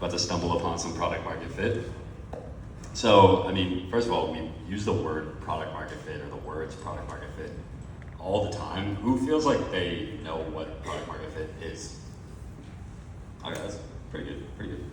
about to stumble upon some product market fit. So, I mean, first of all, we use the word product market fit or the words product market fit all the time. Who feels like they know what product market fit is? Okay, that's pretty good, pretty good.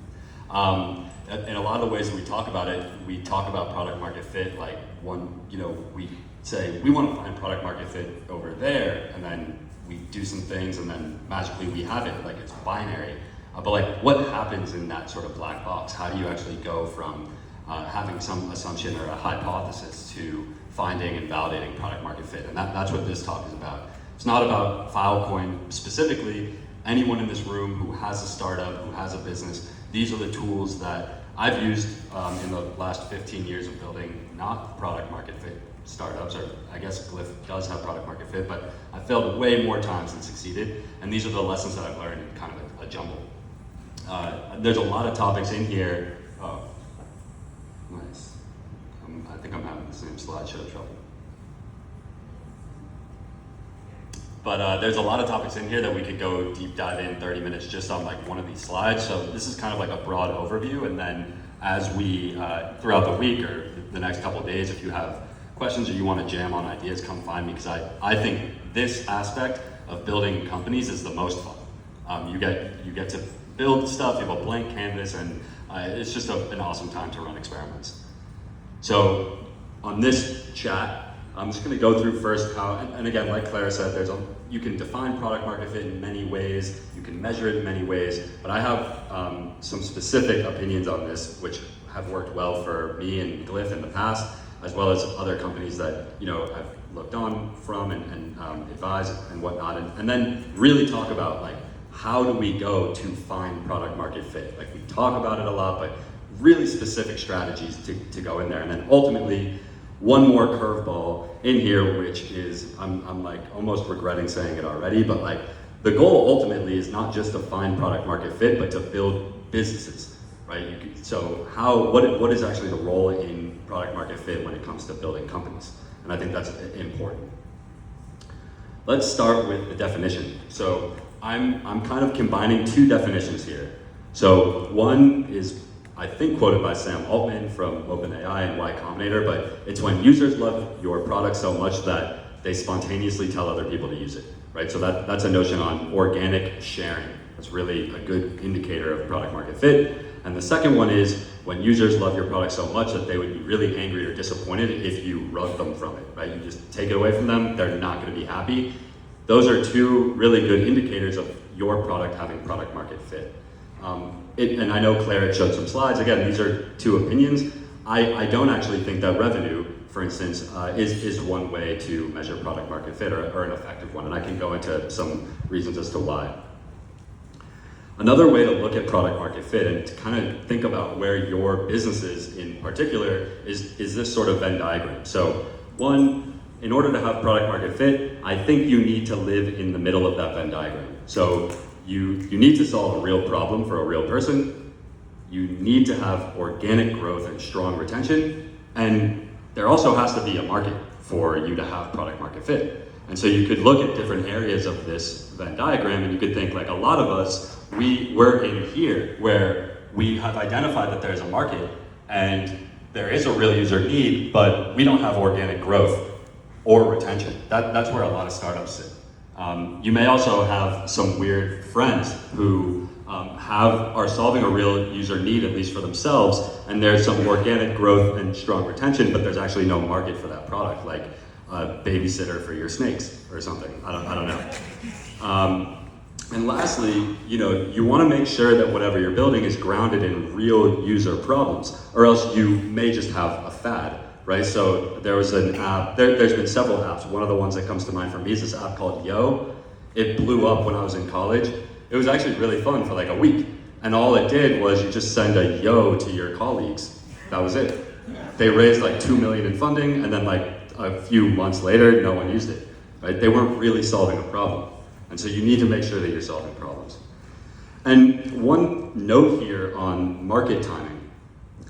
In a lot of the ways that we talk about it, we talk about product market fit like we say we want to find product market fit over there, and then we do some things, and then magically we have it, like it's binary. But like, what happens in that sort of black box? How do you actually go from having some assumption or a hypothesis to finding and validating product market fit? And that's what this talk is about. It's not about Filecoin specifically. Anyone in this room who has a startup, who has a business, these are the tools that I've used in the last 15 years of building not product market fit startups, or I guess GLIF does have product market fit, but I failed way more times than succeeded. And these are the lessons that I've learned in kind of a jumble. There's a lot of topics in here. Oh, nice. I think I'm having the same slideshow trouble. But there's a lot of topics in here that we could go deep dive in 30 minutes just on like one of these slides. So this is kind of like a broad overview. And then as we, throughout the week or the next couple of days, if you have questions or you want to jam on ideas, come find me, because I think this aspect of building companies is the most fun. You get to build stuff, you have a blank canvas, and it's just an awesome time to run experiments. So on this chat, I'm just going to go through first how, and again, like Clara said, you can define product market fit in many ways, you can measure it in many ways, but I have some specific opinions on this, which have worked well for me and GLIF in the past, as well as other companies that I've looked on from and advised and whatnot, and then really talk about like, how do we go to find product market fit? Like, we talk about it a lot, but really specific strategies to go in there. And then ultimately, one more curveball in here, which is, I'm like almost regretting saying it already, but like the goal ultimately is not just to find product market fit, but to build businesses, right? So what is actually the role in product market fit when it comes to building companies? And I think that's important. Let's start with the definition. So I'm kind of combining two definitions here. So one is, I think, quoted by Sam Altman from OpenAI and Y Combinator, but it's when users love your product so much that they spontaneously tell other people to use it, right? So that's a notion on organic sharing. That's really a good indicator of product market fit. And the second one is when users love your product so much that they would be really angry or disappointed if you rug them from it, right? You just take it away from them, they're not gonna be happy. Those are two really good indicators of your product having product market fit. And I know Claire had showed some slides. Again, these are two opinions. I don't actually think that revenue, for instance, is one way to measure product market fit or an effective one, and I can go into some reasons as to why. Another way to look at product market fit and to kind of think about where your business is in particular is this sort of Venn diagram. So one, in order to have product market fit, I think you need to live in the middle of that Venn diagram. So you need to solve a real problem for a real person. You need to have organic growth and strong retention. And there also has to be a market for you to have product market fit. And so you could look at different areas of this Venn diagram, and you could think like a lot of us, we're in here where we have identified that there's a market and there is a real user need, but we don't have organic growth or retention. That's where a lot of startups sit. You may also have some weird friends who are solving a real user need, at least for themselves, and there's some organic growth and strong retention, but there's actually no market for that product, like a babysitter for your snakes or something. I don't know. And lastly, you want to make sure that whatever you're building is grounded in real user problems, or else you may just have a fad. Right, so there was an app, there's been several apps. One of the ones that comes to mind for me is this app called Yo. It blew up when I was in college. It was actually really fun for like a week. And all it did was you just send a yo to your colleagues. That was it. They raised like 2 million in funding, and then like a few months later, no one used it. Right? They weren't really solving a problem. And so you need to make sure that you're solving problems. And one note here on market timing.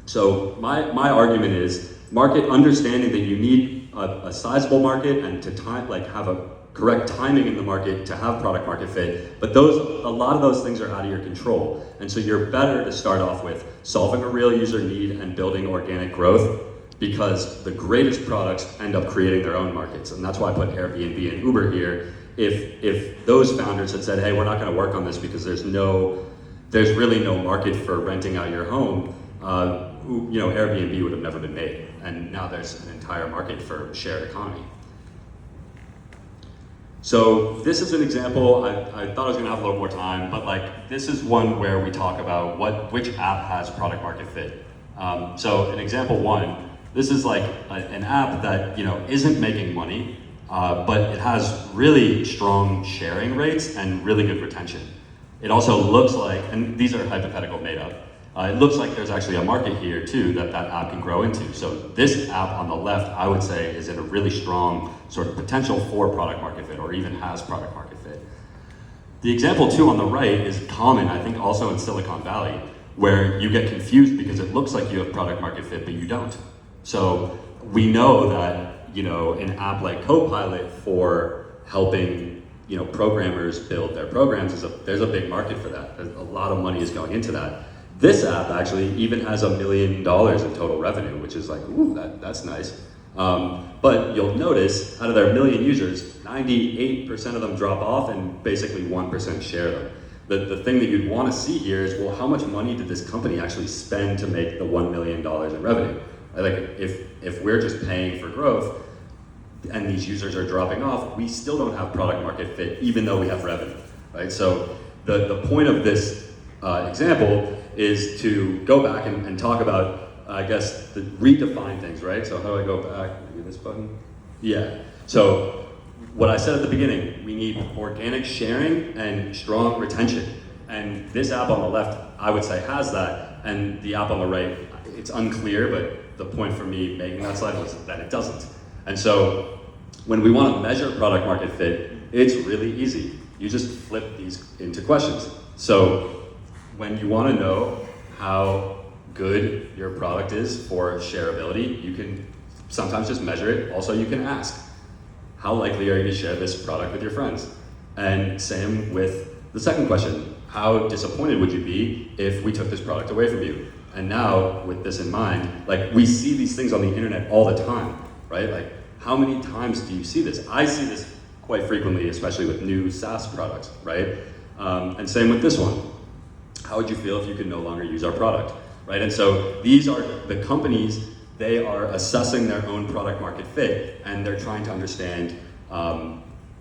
So my argument is, market understanding that you need a sizable market and to have a correct timing in the market to have product market fit, but a lot of those things are out of your control. And so you're better to start off with solving a real user need and building organic growth, because the greatest products end up creating their own markets. And that's why I put Airbnb and Uber here. If those founders had said, hey, we're not gonna work on this because there's really no market for renting out your home, Airbnb would have never been made. And now there's an entire market for shared economy. So this is an example. I thought I was gonna have a little more time, but this is one where we talk about which app has product market fit. So in example one, this is an app that isn't making money, but it has really strong sharing rates and really good retention. It also looks like, and these are hypothetical made up, it looks like there's actually a market here too that app can grow into. So this app on the left, I would say, is in a really strong sort of potential for product market fit, or even has product market fit. The example two on the right is common, I think, also in Silicon Valley, where you get confused because it looks like you have product market fit, but you don't. So we know that an app like Copilot for helping programmers build their programs, there's a big market for that. A lot of money is going into that. This app actually even has $1 million in total revenue, which is ooh, that's nice. But you'll notice out of their 1 million users, 98% of them drop off and basically 1% share them. The thing that you'd want to see here is, well, how much money did this company actually spend to make the $1 million in revenue? If we're just paying for growth and these users are dropping off, we still don't have product market fit, even though we have revenue, right? So the point of this example is to go back and talk about, I guess, redefine things, right? So how do I go back? Maybe this button? Yeah. So what I said at the beginning, we need organic sharing and strong retention. And this app on the left, I would say, has that. And the app on the right, it's unclear, but the point for me making that slide was that it doesn't. And so when we want to measure product market fit, it's really easy. You just flip these into questions. So when you want to know how good your product is for shareability, you can sometimes just measure it. Also, you can ask, how likely are you to share this product with your friends? And same with the second question, how disappointed would you be if we took this product away from you? And now, with this in mind, we see these things on the internet all the time, right? How many times do you see this? I see this quite frequently, especially with new SaaS products, right? And same with this one. How would you feel if you could no longer use our product, right? And so these are the companies, they are assessing their own product market fit, and they're trying to understand,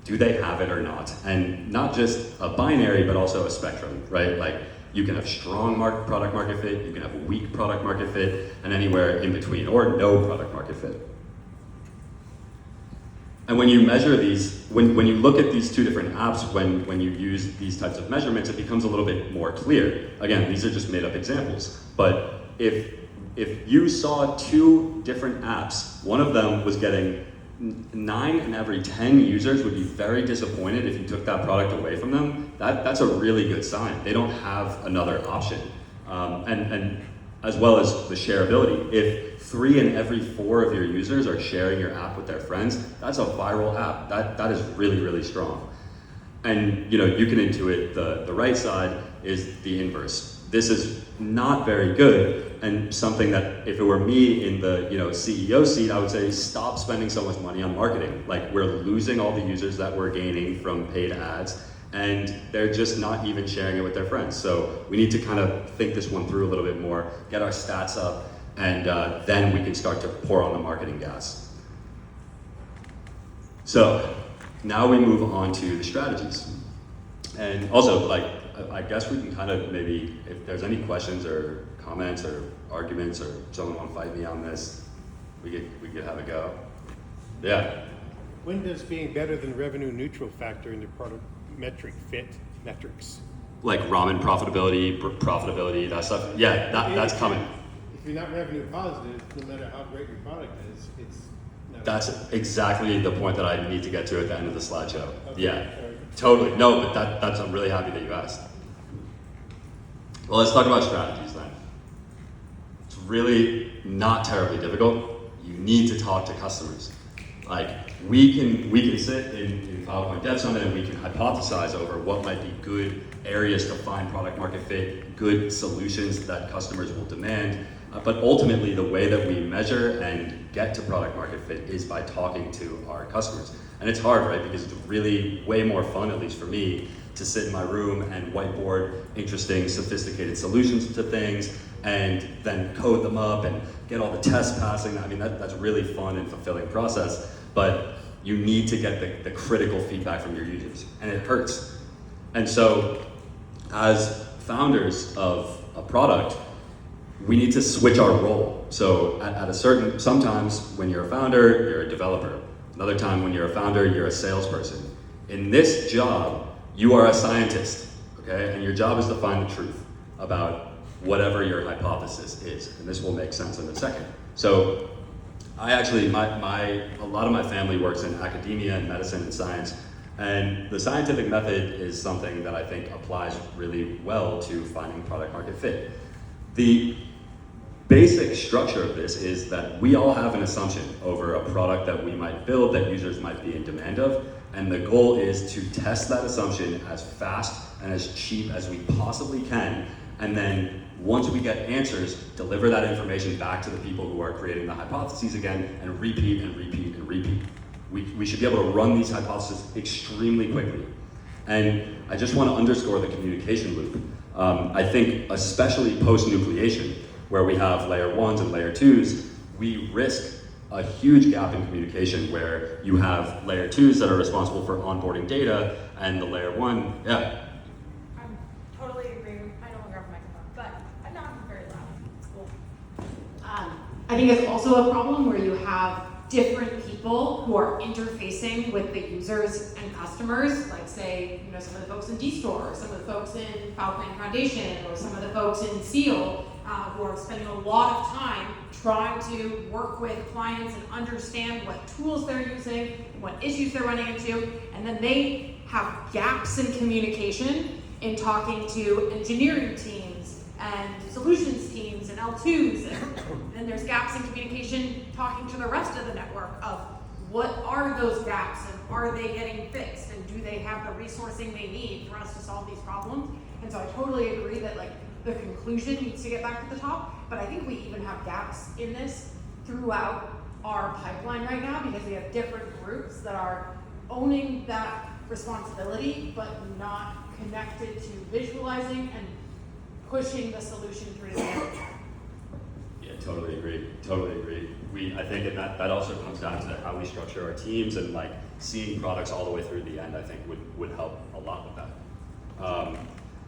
do they have it or not? And not just a binary, but also a spectrum, right? You can have strong product market fit, you can have weak product market fit, and anywhere in between, or no product market fit. And when you measure these, when you look at these two different apps, when you use these types of measurements, it becomes a little bit more clear. Again, these are just made up examples, but if you saw two different apps, one of them was getting 9 in every 10 users would be very disappointed if you took that product away from them, that's a really good sign. They don't have another option. And as well as the shareability. If 3 in every 4 of your users are sharing your app with their friends, that's a viral app. That is really, really strong. And you can intuit the right side is the inverse. This is not very good, and something that if it were me in the CEO seat, I would say stop spending so much money on marketing. We're losing all the users that we're gaining from paid ads, and they're just not even sharing it with their friends. So we need to kind of think this one through a little bit more, get our stats up, and then we can start to pour on the marketing gas. So now we move on to the strategies. And also, I guess we can kind of maybe, if there's any questions or comments or arguments or someone want to fight me on this, we could have a go. Yeah. When does being better than revenue neutral factor into product metrics? Like ramen profitability, that stuff. Yeah, that's coming. If you're not revenue positive, no matter how great your product is, it's not. That's exactly the point that I need to get to at the end of the slideshow. Okay, Yeah, sorry. totally. No, but that's I'm really happy that you asked. Well, let's talk about strategies then. It's really not terribly difficult. You need to talk to customers. Like we can sit in Filecoin Dev Summit and we can hypothesize over what might be good areas to find product market fit, good solutions that customers will demand. But ultimately, the way that we measure and get to product market fit is by talking to our customers. And it's hard, right? Because it's really way more fun, at least for me, to sit in my room and whiteboard interesting, sophisticated solutions to things and then code them up and get all the tests passing. I mean, that's really fun and fulfilling process, but you need to get the critical feedback from your users, and it hurts. And so, as founders of a product, we need to switch our role. So sometimes when you're a founder, you're a developer. Another time when you're a founder, you're a salesperson. In this job, you are a scientist, okay? And your job is to find the truth about whatever your hypothesis is. And this will make sense in a second. So I actually, a lot of my family works in academia and medicine and science. And the scientific method is something that I think applies really well to finding product market fit. The basic structure of this is that we all have an assumption over a product that we might build that users might be in demand of, and the goal is to test that assumption as fast and as cheap as we possibly can, and then once we get answers, deliver that information back to the people who are creating the hypotheses again, and repeat and repeat and repeat. We should be able to run these hypotheses extremely quickly. And I just want to underscore the communication loop. I think especially post-nucleation, where we have layer 1s and layer 2s, we risk a huge gap in communication where you have layer 2s that are responsible for onboarding data, and the layer 1, yeah. I'm totally agree. I no longer have a microphone, but I'm not very loud. It's cool. I think it's also a problem where you have different people who are interfacing with the users and customers, like say, some of the folks in D-Store, or some of the folks in Filecoin Foundation, or some of the folks in SEAL, who are spending a lot of time trying to work with clients and understand what tools they're using, what issues they're running into, and then they have gaps in communication in talking to engineering teams and solutions teams and L2s, and then there's gaps in communication talking to the rest of the network of what are those gaps and are they getting fixed and do they have the resourcing they need for us to solve these problems. And so I totally agree that the conclusion needs to get back to the top, but I think we even have gaps in this throughout our pipeline right now because we have different groups that are owning that responsibility but not connected to visualizing and pushing the solution through the end. Yeah, totally agree. I think that also comes down to how we structure our teams, and seeing products all the way through the end, I think would help a lot with that.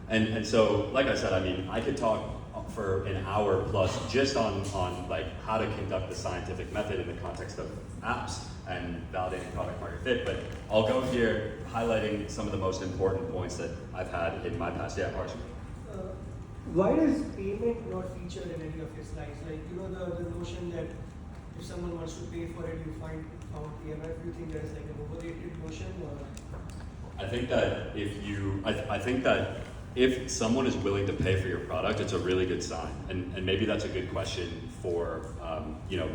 And so, like I said, I mean, I could talk for an hour plus just on how to conduct the scientific method in the context of apps and validating product market fit, but I'll go here highlighting some of the most important points that I've had in my past. Yeah, Harsh. Why is payment not featured in any of your slides? The notion that if someone wants to pay for it, you found PMF. Do you think there's an overrated notion? Or? I think that if someone is willing to pay for your product, it's a really good sign. And maybe that's a good question for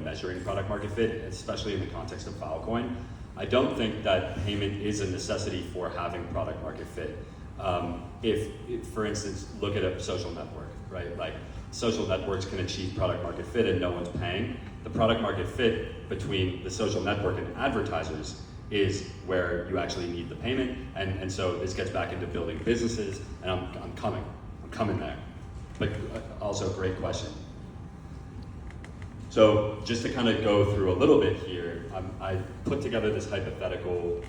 measuring product market fit, especially in the context of Filecoin. I don't think that payment is a necessity for having product market fit. If, for instance, look at a social network, right? Social networks can achieve product market fit and no one's paying. The product market fit between the social network and advertisers is where you actually need the payment. And so this gets back into building businesses, and I'm coming there. But also, great question. So just to kind of go through a little bit here, I put together this hypothetical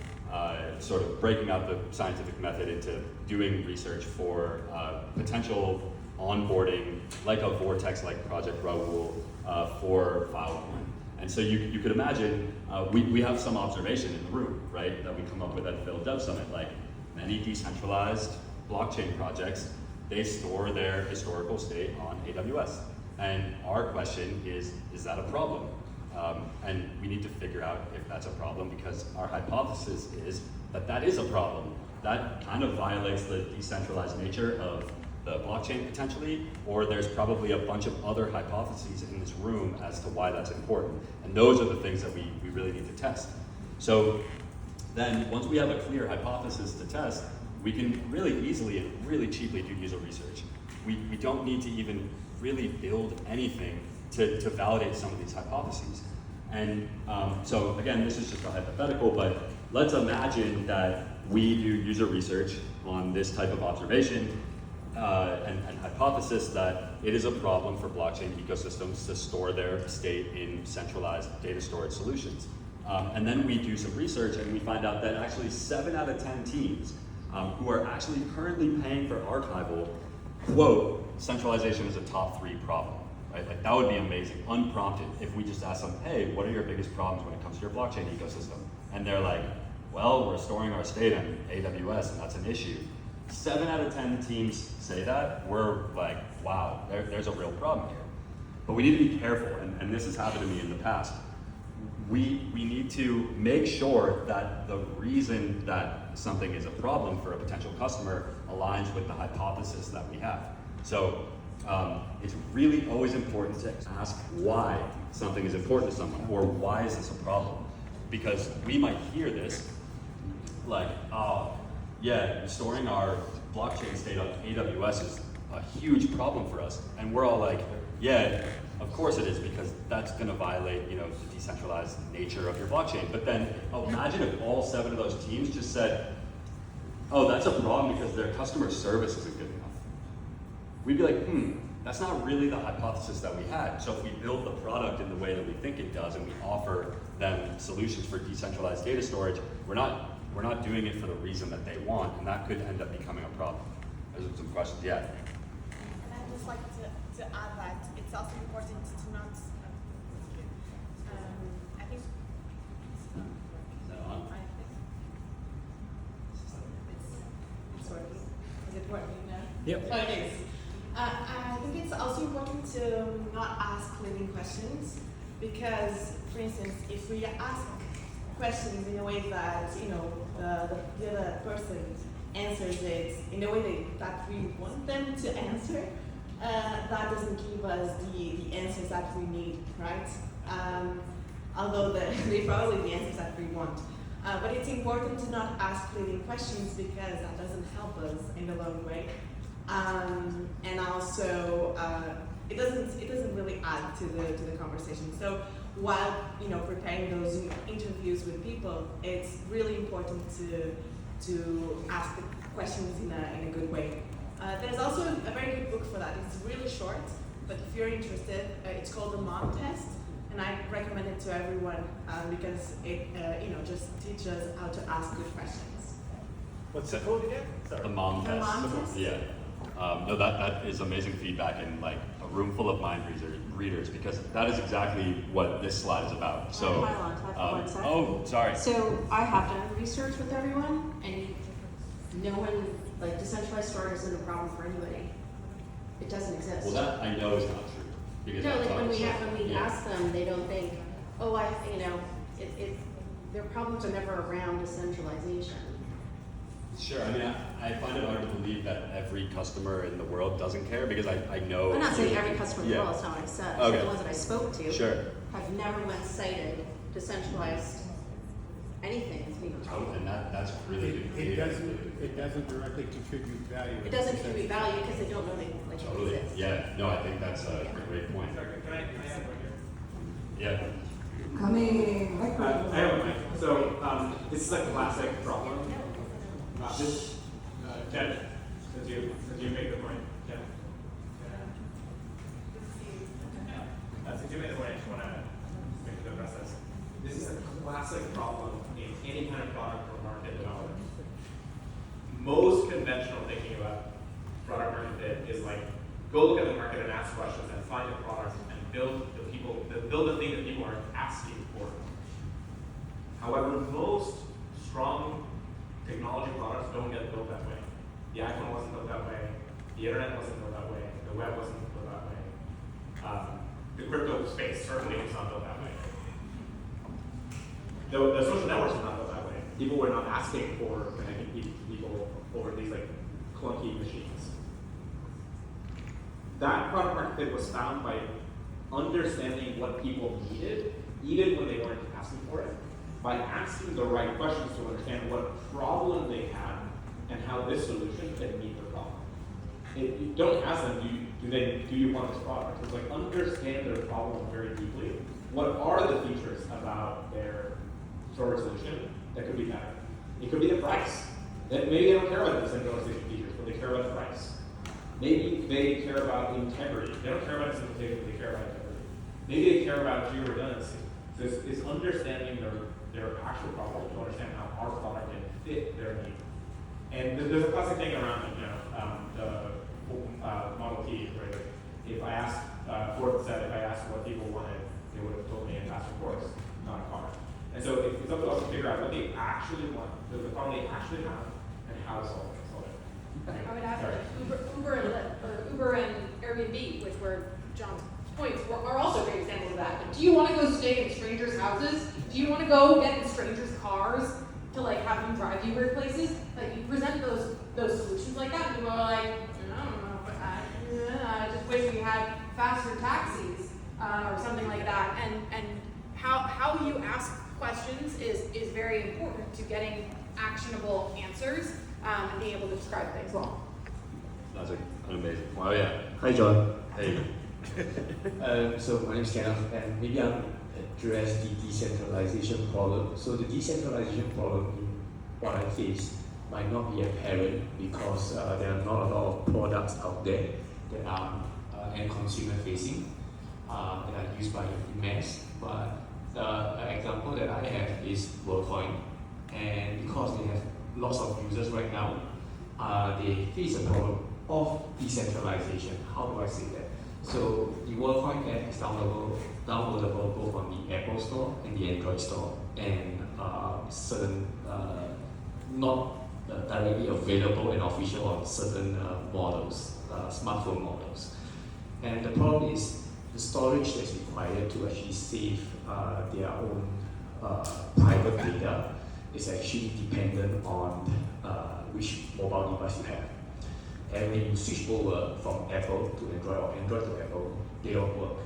sort of breaking out the scientific method into doing research for potential onboarding, like a Vortex-like Project Raoul for Filecoin. And so you could imagine, we have some observation in the room, right, that we come up with at Phil Dev Summit, like many decentralized blockchain projects, they store their historical state on AWS. And our question is that a problem? And we need to figure out if that's a problem, because our hypothesis is that is a problem. That kind of violates the decentralized nature of the blockchain potentially, or there's probably a bunch of other hypotheses in this room as to why that's important. And those are the things that we really need to test. So then once we have a clear hypothesis to test, we can really easily and really cheaply do user research. We don't need to even really build anything to validate some of these hypotheses. And so again, this is just a hypothetical, but let's imagine that we do user research on this type of observation and hypothesis that it is a problem for blockchain ecosystems to store their state in centralized data storage solutions. And then we do some research and we find out that actually 7 out of 10 teams who are actually currently paying for archival quote, centralization is a top 3 problem. Right? Like that would be amazing, unprompted, if we just ask them, hey, what are your biggest problems when it comes to your blockchain ecosystem? And they're like, well, we're storing our state on AWS and that's an issue. 7 out of 10 teams say that, we're like, wow, there's a real problem here. But we need to be careful, and this has happened to me in the past. We need to make sure that the reason that something is a problem for a potential customer aligns with the hypothesis that we have. So it's really always important to ask why something is important to someone, or why is this a problem? Because we might hear this, like, oh, yeah, storing our blockchain state on AWS is a huge problem for us. And we're all like, yeah, of course it is, because that's going to violate, the decentralized nature of your blockchain. But then imagine if all 7 of those teams just said, oh, that's a problem because their customer service isn't good enough. We'd be like, that's not really the hypothesis that we had. So if we build the product in the way that we think it does and we offer them solutions for decentralized data storage, we're not doing it for the reason that they want, and that could end up becoming a problem. There's some questions, yeah. And I'd just like to add that it's also important to not, I think, Is that on? it's working. Is it working now? Yep. Oh, it is. I think it's also important to not ask leading questions, because, for instance, if we ask questions in a way that the other person answers it in a way that we want them to answer, that doesn't give us the answers that we need, right? Although they're probably the answers that we want. But it's important to not ask leading questions, because that doesn't help us in the long way. And also, it doesn't really add to the conversation. So while preparing those interviews with people, it's really important to ask the questions in a good way. There's also a very good book for that. It's really short, but if you're interested, it's called The Mom Test, and I recommend it to everyone because it just teaches how to ask good questions. What's the code again? Sorry. The mom The test. mom test? Yeah. No, that is amazing feedback, and like a room full of mind readers, because that is exactly what this slide is about. So, Hold on, talk for 1 second. oh, sorry. So I have done research with everyone, and no one, like, decentralized storage isn't a problem for anybody. It doesn't exist. Well, that I know is not true. Because No, that's like when we obviously- yeah. ask them, they don't think, oh, their problems are never around decentralization. Sure. I mean, I find it hard to believe that every customer in the world doesn't care, because I know. I'm not saying every customer in the Yeah. world, that's not what I said. Okay. The ones that I spoke to Sure. have never once cited decentralized anything as being a Oh, problem. and that's really good. It doesn't directly contribute value. It doesn't contribute value because they don't know they Totally. exist. Yeah. No, I think that's a great point. Can I add one here? Yeah. Coming. I have a mic. So this is a classic problem. Ken, since you make the point, Ken. Since you made the point, I just want to make sure to address this. This is a classic problem in any kind of product or market development. Most conventional thinking about product market fit is like, go look at the market and ask questions and find a product and build the thing that people are asking for. However, most strong technology products don't get built that way. The iPhone wasn't built that way. The internet wasn't built that way. The web wasn't built that way. The crypto space certainly was not built that way. The social networks were not built that way. People were not asking for connecting people over these like clunky machines. That product market fit was found by understanding what people needed, even when they weren't asking for it, by asking the right questions to understand what problem they have and how this solution can meet their problem. You don't ask them, do you want this product? It's like understand their problem very deeply. What are the features about their storage solution that could be better? It could be the price. That maybe they don't care about the decentralization features, but they care about the price. Maybe they care about integrity. They don't care about simplification, they care about integrity. Maybe they care about geo redundancy. So it's understanding their actual problem to understand how our product can fit their need. And there's a classic thing around the Model T, right? If I asked, Ford said if I asked what people wanted, they would have told me a faster horse, not a car. And so it's up to us to figure out what they actually want, the problem they actually have, and how to solve it. I would add that Uber and Lyft, or Uber and Airbnb, which were John's points, are also great examples of that. Do you want to go stay in strangers' houses? Do you want to go get in strangers' cars to like have them drive you weird places? Like you present those solutions like that, and people are like, I don't know, but I just wish we had faster taxis or something like that. And how you ask questions is very important to getting actionable answers and being able to describe things well. That's an amazing point. Oh yeah. Hi, John. Hey. So my name is Kenneth, and maybe I'll address the decentralization problem. So the decentralization problem in what I face might not be apparent because there are not a lot of products out there that are end consumer facing that are used by the mass. But the example that I have is Filecoin, and because they have lots of users right now, they face a problem of decentralization. How do I say that? So the Filecoin app is downloadable both on the Apple Store and the Android Store, and certain not directly available and official on certain models, smartphone models. And the problem is the storage that's required to actually save their own private data is actually dependent on which mobile device you have. And when you switch over from Apple to Android or Android to Apple, they don't work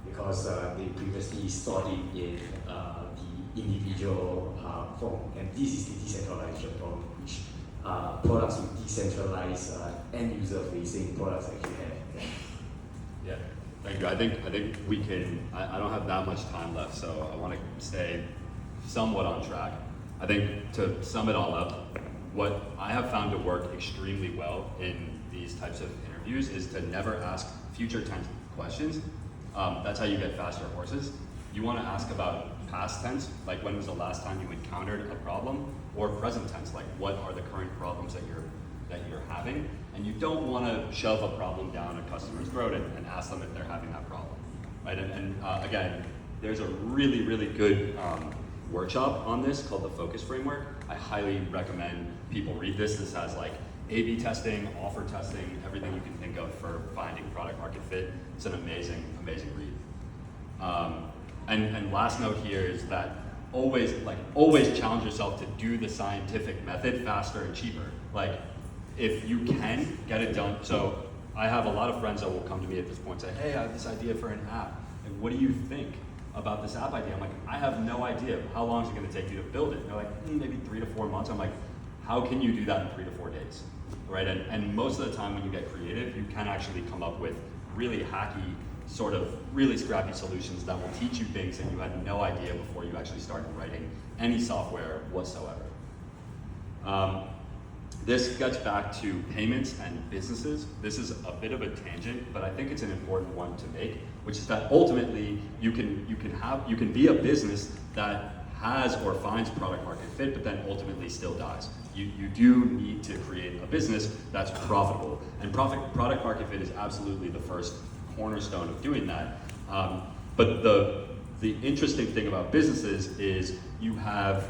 because they previously stored it in the individual phone. And this is the decentralization problem, which products with decentralized end user facing products actually have. Yeah, thank you. I think we can. I don't have that much time left, so I want to stay somewhat on track. I think to sum it all up, what I have found to work extremely well in these types of interviews is to never ask future tense questions. That's how you get faster horses. You want to ask about past tense, like when was the last time you encountered a problem, or present tense, like what are the current problems that you're having, and you don't want to shove a problem down a customer's throat and ask them if they're having that problem, right? And again, there's a really, really good workshop on this called the Focus Framework. I highly recommend people read this. This has like A/B testing, offer testing, everything you can think of for finding product market fit. It's an amazing, amazing read. And last note here is that always challenge yourself to do the scientific method faster and cheaper. Like if you can get it done. So I have a lot of friends that will come to me at this point and say, hey, I have this idea for an app. And what do you think about this app idea? I'm like, I have no idea. How long is it going to take you to build it? And they're like, maybe 3 to 4 months. I'm like, how can you do that in 3 to 4 days? Right? And most of the time when you get creative, you can actually come up with really hacky, sort of really scrappy solutions that will teach you things that you had no idea before you actually started writing any software whatsoever. This gets back to payments and businesses. This is a bit of a tangent, but I think it's an important one to make, which is that ultimately you can be a business that has or finds product market fit, but then ultimately still dies. You do need to create a business that's profitable, and product market fit is absolutely the first cornerstone of doing that. But the interesting thing about businesses is you have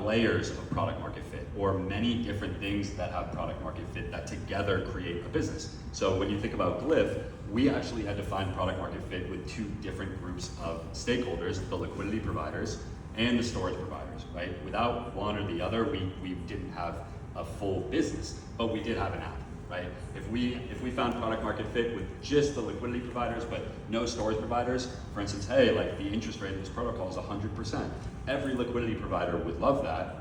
layers of product market fit, or many different things that have product market fit that together create a business. So when you think about GLIF, we actually had to find product market fit with 2 different groups of stakeholders, the liquidity providers and the storage providers, right? Without one or the other, we didn't have a full business, but we did have an app. right? If we found product market fit with just the liquidity providers, but no storage providers, for instance, hey, like the interest rate of this protocol is 100%. Every liquidity provider would love that.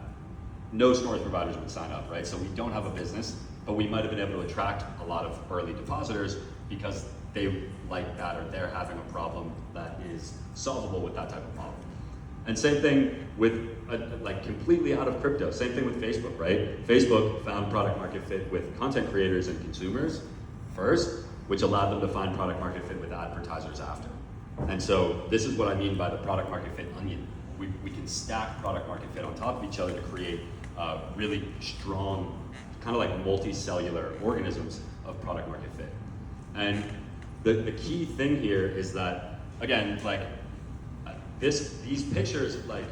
No storage providers would sign up, right? So we don't have a business, but we might have been able to attract a lot of early depositors because they like that, or they're having a problem that is solvable with that type of model. And same thing with like completely out of crypto. Same thing with Facebook, right? Facebook found product market fit with content creators and consumers first, which allowed them to find product market fit with advertisers after. And so this is what I mean by the product market fit onion. We can stack product market fit on top of each other to create really strong, kind of like multicellular organisms of product market fit. And the key thing here is that, again, like these pictures like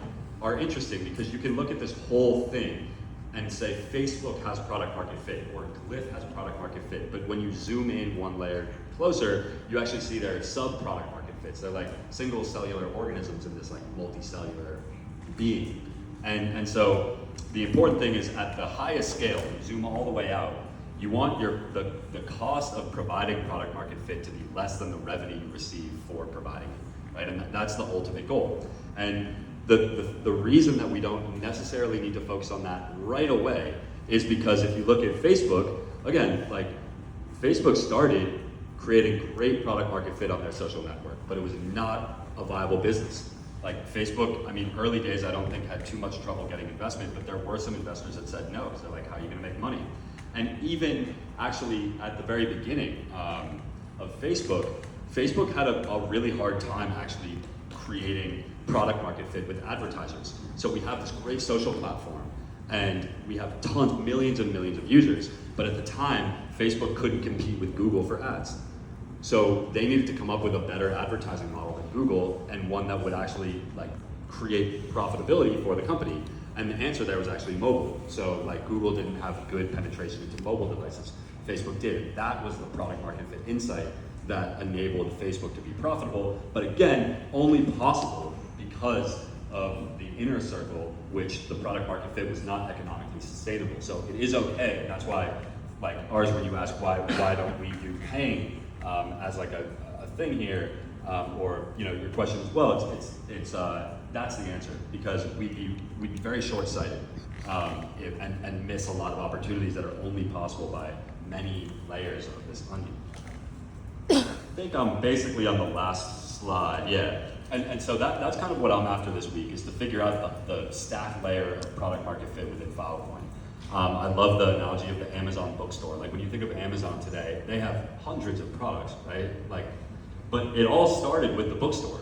are interesting because you can look at this whole thing and say Facebook has product market fit or GLIF has product market fit, but when you zoom in one layer closer, you actually see their sub-product market fits. They're like single cellular organisms in this like multicellular being. And so the important thing is at the highest scale, you zoom all the way out, you want the cost of providing product market fit to be less than the revenue you receive for providing it, right? And that's the ultimate goal. And the reason that we don't necessarily need to focus on that right away is because if you look at Facebook, again, like Facebook started creating great product market fit on their social network, but it was not a viable business. Like Facebook, I mean, early days I don't think had too much trouble getting investment, but there were some investors that said no, because they're like, how are you gonna make money? And even actually at the very beginning of Facebook had a really hard time actually creating product market fit with advertisers. So we have this great social platform and we have tons, millions and millions of users, but at the time, Facebook couldn't compete with Google for ads. So they needed to come up with a better advertising model than Google and one that would actually like create profitability for the company. And the answer there was actually mobile. So like Google didn't have good penetration into mobile devices. Facebook did. That was the product market fit insight that enabled Facebook to be profitable, but again, only possible because of the inner circle, which the product market fit was not economically sustainable. So it is okay. That's why, like ours, when you ask why don't we do paying as like a thing here, or you know your question as well, it's that's the answer, because we'd be very short-sighted and miss a lot of opportunities that are only possible by many layers of this onion. I think I'm basically on the last slide, yeah. And so that's kind of what I'm after this week, is to figure out the stack layer of product market fit within Filecoin. I love the analogy of the Amazon bookstore. Like when you think of Amazon today, they have hundreds of products, right? Like, but it all started with the bookstore.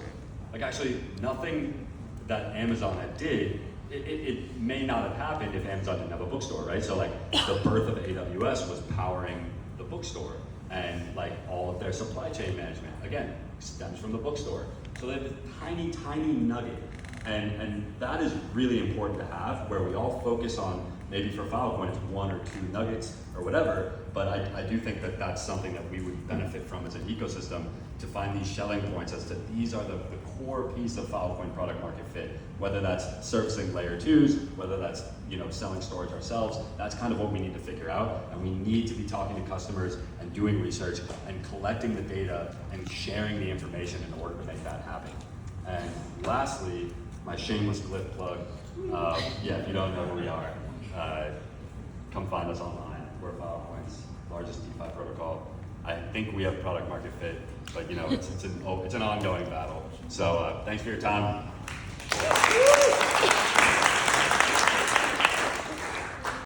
Like actually nothing that Amazon had did, it may not have happened if Amazon didn't have a bookstore, right? So like the birth of AWS was powering the bookstore, and like all of their supply chain management, again, stems from the bookstore. So they have this tiny, tiny nugget. And that is really important to have, where we all focus on, maybe for Filecoin it's 1 or 2 nuggets or whatever, but I do think that that's something that we would benefit from as an ecosystem, to find these shelling points as to these are the core piece of Filecoin product market fit, whether that's servicing layer 2s, whether that's selling storage ourselves. That's kind of what we need to figure out, and we need to be talking to customers and doing research and collecting the data and sharing the information in order to make that happen. And lastly, my shameless GLIF plug, yeah, if you don't know who we are, come find us online. We're Filecoin's largest DeFi protocol. I think we have product market fit, but it's an ongoing battle. So thanks for your time.